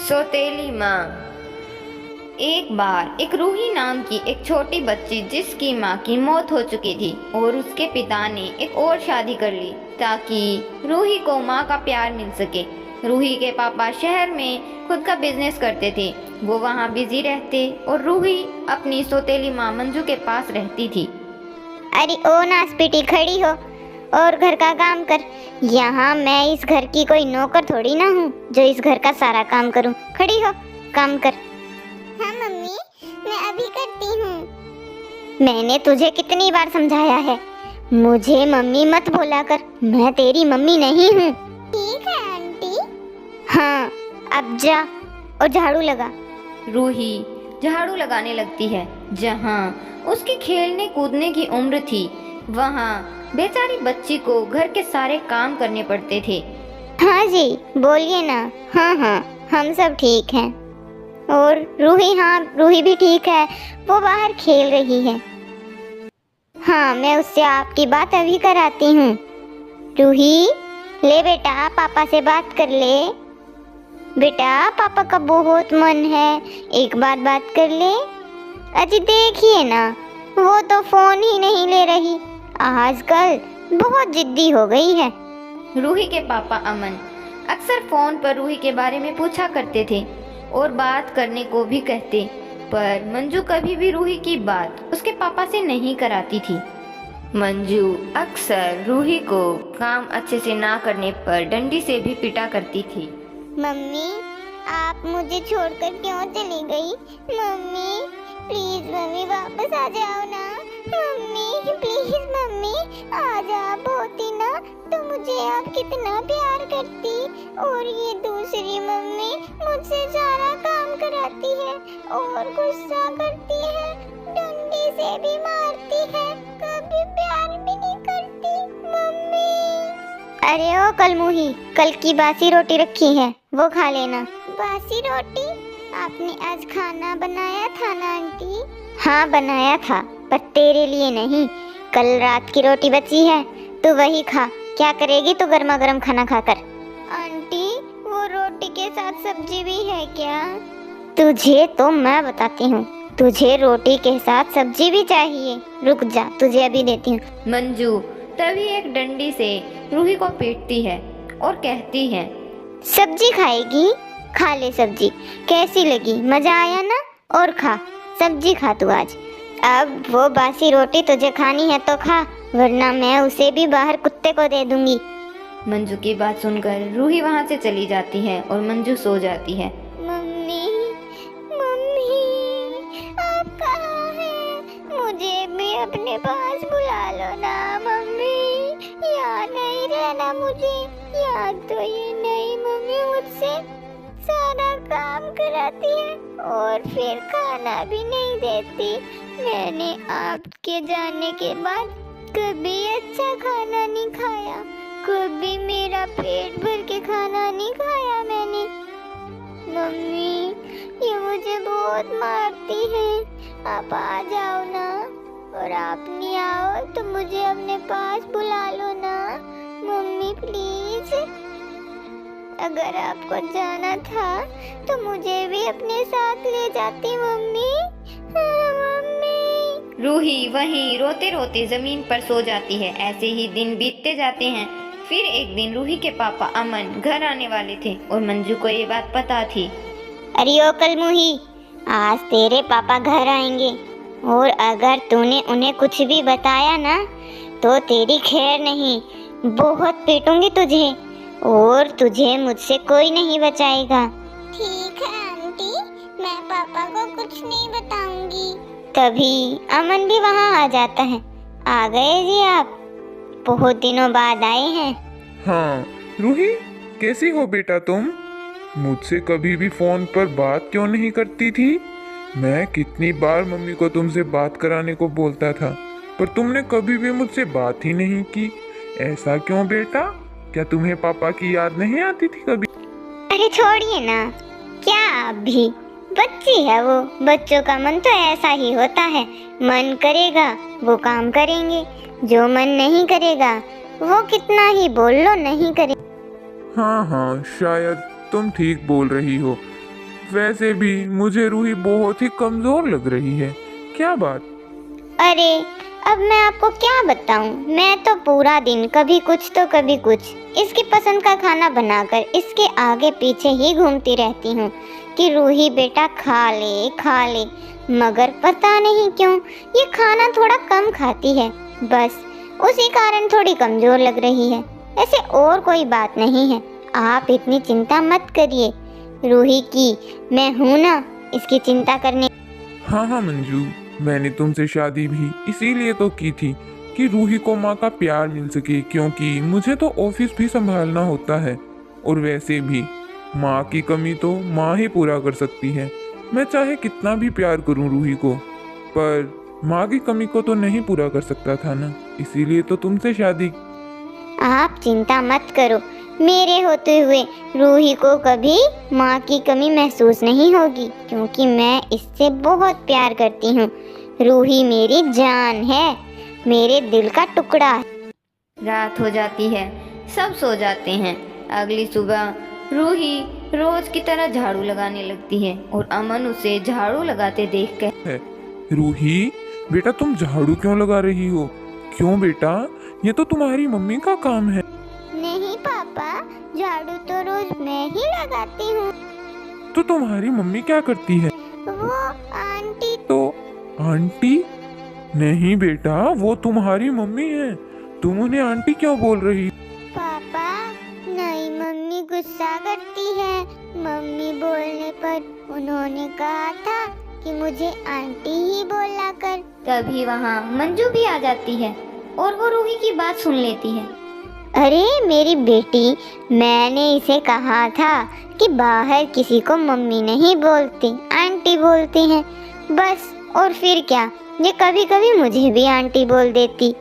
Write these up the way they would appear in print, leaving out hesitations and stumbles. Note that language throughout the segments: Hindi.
सौतेली माँ। एक बार एक रूही नाम की एक छोटी बच्ची जिसकी माँ की मौत हो चुकी थी और उसके पिता ने एक और शादी कर ली ताकि रूही को माँ का प्यार मिल सके। रूही के पापा शहर में खुद का बिजनेस करते थे। वो वहाँ बिजी रहते और रूही अपनी सौतेली माँ मंजू के पास रहती थी। अरे ओ नासपीटी, खड़ी हो और घर का काम कर। यहाँ मैं इस घर की कोई नौकर थोड़ी ना हूँ जो इस घर का सारा काम करूँ। खड़ी हो, काम कर। हाँ मम्मी, मैं अभी करती हूँ। मैंने तुझे कितनी बार समझाया है, मुझे मम्मी मत बोला कर, मैं तेरी मम्मी नहीं हूँ। ठीक है आंटी। हाँ, अब जा और झाड़ू लगा। रूही झाड़ू लगाने लगती है। जहाँ उसकी खेलने कूदने की उम्र थी वहाँ बेचारी बच्ची को घर के सारे काम करने पड़ते थे। हाँ जी, बोलिए ना। हाँ हाँ, हम सब ठीक हैं। और रूही? हाँ, रूही भी ठीक है, वो बाहर खेल रही है। हाँ, मैं उससे आपकी बात अभी कराती हूँ। रूही, ले बेटा, पापा से बात कर ले। बेटा, पापा का बहुत मन है, एक बार बात कर ले। अजी देखिए ना, वो तो फोन ही नहीं ले रही, आजकल बहुत जिद्दी हो गई है। रूही के पापा अमन अक्सर फोन पर रूही के बारे में पूछा करते थे और बात करने को भी कहते, पर मंजू कभी भी रूही की बात उसके पापा से नहीं कराती थी। मंजू अक्सर रूही को काम अच्छे से ना करने पर डंडी से भी पिटा करती थी। मम्मी, आप मुझे छोड़कर क्यों चली गई? मम्मी प्लीज, मम्मी वापस आ जाओ ना। मम्मी प्लीज, मम्मी आ जाओ। होती ना तो मुझे आप कितना प्यार करती। और ये दूसरी मम्मी मुझसे सारा काम कराती है और गुस्सा करती है, डंडे से भी मारती है, कभी प्यार भी नहीं करती। मम्मी। अरे ओ कलमुही, कल की बासी रोटी रखी है, वो खा लेना। बासी रोटी? आपने आज खाना बनाया था ना आंटी? हाँ बनाया था, पर तेरे लिए नहीं। कल रात की रोटी बची है, तू वही खा। क्या करेगी तू गर्मा गर्म खाना खाकर? आंटी, वो रोटी के साथ सब्जी भी है क्या? तुझे तो मैं बताती हूँ, तुझे रोटी के साथ सब्जी भी चाहिए? रुक जा, तुझे अभी देती हूँ। मंजू तभी एक डंडी से रूही को पीटती है और कहती है, सब्जी खाएगी? खा ले सब्जी। कैसी लगी, मजा आया ना? और खा, सब्जी खा तू आज। अब वो बासी रोटी तुझे खानी है तो खा, वरना मैं उसे भी बाहर कुत्ते को दे दूंगी। मंजू की बात सुनकर रूही वहाँ से चली जाती है और मंजू सो जाती है। मम्मी, मम्मी आप कहाँ हैं? मुझे भी अपने पास बुला लो ना मम्मी। यहाँ नहीं रहना मुझे। याद तो ये नहीं, मम्मी मुझसे सारा काम कराती है और फिर खाना भी नहीं देती। मैंने आपके जाने के बाद कभी अच्छा खाना नहीं खाया, कभी मेरा पेट भर के खाना नहीं खाया मैंने। मम्मी, ये मुझे बहुत मारती है, आप आ जाओ ना। और आप नहीं आओ तो मुझे अपने पास बुला लो ना मम्मी प्लीज। अगर आपको जाना था तो मुझे भी अपने साथ ले जाती मम्मी। हाँ, मम्मी। रूही वहीं रोते रोते जमीन पर सो जाती है। ऐसे ही दिन बीतते जाते हैं। फिर एक दिन रूही के पापा अमन घर आने वाले थे और मंजू को ये बात पता थी। अरे ओ कलमुही, आज तेरे पापा घर आएंगे और अगर तूने उन्हें कुछ भी बताया ना तो तेरी खैर नहीं, बहुत पीटूंगी तुझे और तुझे मुझसे कोई नहीं बचाएगा। ठीक है आंटी, मैं पापा को कुछ नहीं बताऊंगी। तभी अमन भी वहाँ आ जाता है। आ गए जी आप, बहुत दिनों बाद आए हैं। हाँ रूही, कैसी हो बेटा तुम? मुझसे कभी भी फोन पर बात क्यों नहीं करती थी? मैं कितनी बार मम्मी को तुमसे बात कराने को बोलता था, पर तुमने कभी भी मुझसे बात ही नहीं की। ऐसा क्यों बेटा? क्या तुम्हें पापा की याद नहीं आती थी कभी? अरे छोड़िए ना, क्या आप भी बच्ची है वो। बच्चों का मन तो ऐसा ही होता है, मन करेगा वो काम करेंगे, जो मन नहीं करेगा वो कितना ही बोल लो नहीं करे। हाँ हाँ, शायद तुम ठीक बोल रही हो। वैसे भी मुझे रूही बहुत ही कमजोर लग रही है। क्या बात? अरे अब मैं आपको क्या बताऊं, मैं तो पूरा दिन कभी कुछ तो कभी कुछ इसकी पसंद का खाना बनाकर इसके आगे पीछे ही घूमती रहती हूँ कि रूही बेटा खा ले, मगर पता नहीं क्यों ये खाना थोड़ा कम खाती है, बस उसी कारण थोड़ी कमजोर लग रही है। ऐसे और कोई बात नहीं है, आप इतनी चिंता मत करिए। रूही की मैं हूँ ना इसकी चिंता करने। हाँ मंजू, मैंने तुमसे शादी भी इसीलिए तो की थी कि रूही को माँ का प्यार मिल सके, क्योंकि मुझे तो ऑफिस भी संभालना होता है और वैसे भी माँ की कमी तो माँ ही पूरा कर सकती है। मैं चाहे कितना भी प्यार करूँ रूही को, पर माँ की कमी को तो नहीं पूरा कर सकता था ना, इसीलिए तो तुमसे शादी। आप चिंता मत करो, मेरे होते हुए रूही को कभी माँ की कमी महसूस नहीं होगी, क्योंकि मैं इससे बहुत प्यार करती हूँ। रूही मेरी जान है, मेरे दिल का टुकड़ा है। रात हो जाती है, सब सो जाते हैं। अगली सुबह रूही रोज की तरह झाड़ू लगाने लगती है और अमन उसे झाड़ू लगाते देख कर है रूही बेटा, तुम झाड़ू क्यों लगा रही हो? क्यों बेटा, ये तो तुम्हारी मम्मी का काम है। नहीं पापा, झाड़ू तो रोज मैं ही लगाती हूँ। तो तुम्हारी मम्मी क्या करती है? वो आंटी। तो आंटी? नहीं बेटा, वो तुम्हारी मम्मी है, तुम उन्हें आंटी क्यों बोल रही? पापा नहीं, मम्मी गुस्सा करती है। मम्मी बोलने पर उन्होंने कहा था कि मुझे आंटी ही बोला कर। तभी वहाँ मंजू भी आ जाती है और वो रूही की बात सुन लेती है। अरे मेरी बेटी, मैंने इसे कहा था कि बाहर किसी को मम्मी नहीं बोलती, आंटी बोलती हैं। बस, और फिर क्या, ये कभी कभी मुझे भी आंटी बोल देती।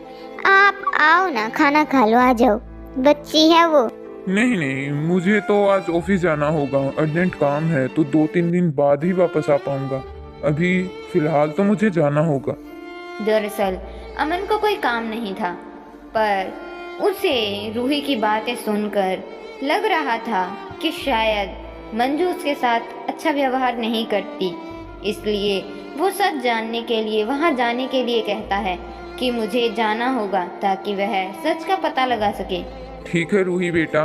आप आओ ना, खाना खा लो, आ जाओ, बच्ची है वो। नहीं, मुझे तो आज ऑफिस जाना होगा, अर्जेंट काम है, तो 2-3 दिन बाद ही वापस आ पाऊंगा। अभी फिलहाल तो मुझे जाना होगा। दरअसल अमन को कोई काम नहीं था, पर उसे रूही की बातें सुनकर लग रहा था कि शायद मंजू उसके साथ अच्छा व्यवहार नहीं करती, इसलिए वो सच जानने के लिए वहाँ जाने के लिए कहता है कि मुझे जाना होगा ताकि वह सच का पता लगा सके। ठीक है रूही बेटा,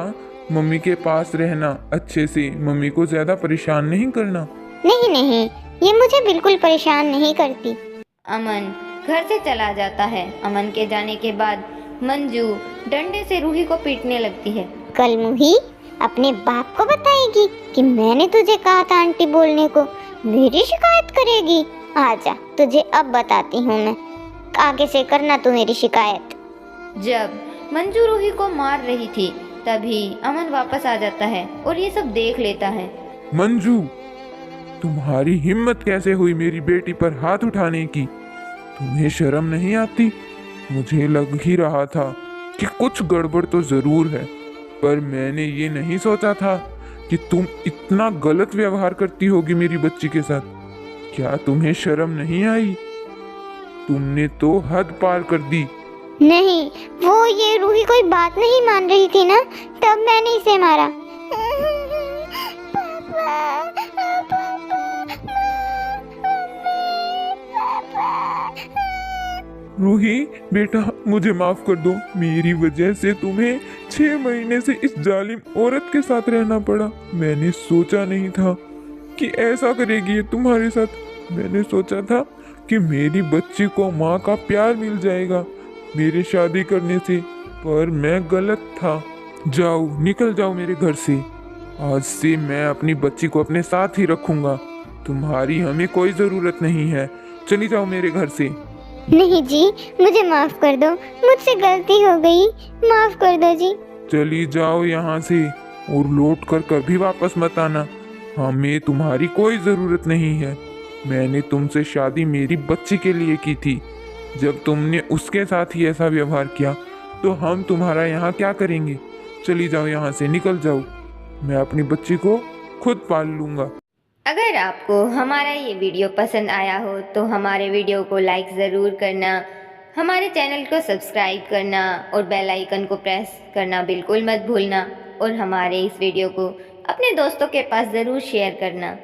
मम्मी के पास रहना, अच्छे से, मम्मी को ज्यादा परेशान नहीं करना। नहीं, ये मुझे बिल्कुल परेशान नहीं करती। अमन घर से चला जाता है। अमन के जाने के बाद मंजू डंडे से रूही को पीटने लगती है। कल मुही अपने बाप को बताएगी कि मैंने तुझे कहा था आंटी बोलने को, मेरी शिकायत करेगी। आजा, तुझे अब बताती हूँ मैं, आगे से करना तू मेरी शिकायत। जब मंजू रूही को मार रही थी तभी अमन वापस आ जाता है और ये सब देख लेता है। मंजू, तुम्हारी हिम्मत कैसे हुई मेरी बेटी पर हाथ उठाने की? तुम्हें शर्म नहीं आती? मुझे लग ही रहा था कि कुछ गड़बड़ तो जरूर है, पर मैंने ये नहीं सोचा था कि तुम इतना गलत व्यवहार करती होगी मेरी बच्ची के साथ। क्या तुम्हें शर्म नहीं आई? तुमने तो हद पार कर दी। नहीं, वो ये रूही कोई बात नहीं मान रही थी ना, तब मैंने इसे मारा। रूही बेटा, मुझे माफ कर दो, मेरी वजह से तुम्हें 6 महीने से इस जालिम औरत के साथ रहना पड़ा। मैंने सोचा नहीं था कि ऐसा करेगी ये तुम्हारे साथ। मैंने सोचा था कि मेरी बच्ची को माँ का प्यार मिल जाएगा मेरे शादी करने से, पर मैं गलत था। जाओ, निकल जाओ मेरे घर से। आज से मैं अपनी बच्ची को अपने साथ ही रखूंगा। तुम्हारी हमें कोई जरूरत नहीं है। चली जाओ मेरे घर से। नहीं जी, मुझे माफ कर दो, मुझसे गलती हो गई, माफ कर दो जी। चली जाओ यहाँ से और लौट कर कभी वापस मत आना। हमें तुम्हारी कोई जरूरत नहीं है। मैंने तुमसे शादी मेरी बच्ची के लिए की थी। जब तुमने उसके साथ ही ऐसा व्यवहार किया तो हम तुम्हारा यहाँ क्या करेंगे? चली जाओ यहाँ से, निकल जाओ। मैं अपनी बच्ची को खुद पाल लूंगा। अगर आपको हमारा ये वीडियो पसंद आया हो तो हमारे वीडियो को लाइक ज़रूर करना, हमारे चैनल को सब्सक्राइब करना और बेल आइकन को प्रेस करना बिल्कुल मत भूलना, और हमारे इस वीडियो को अपने दोस्तों के पास ज़रूर शेयर करना।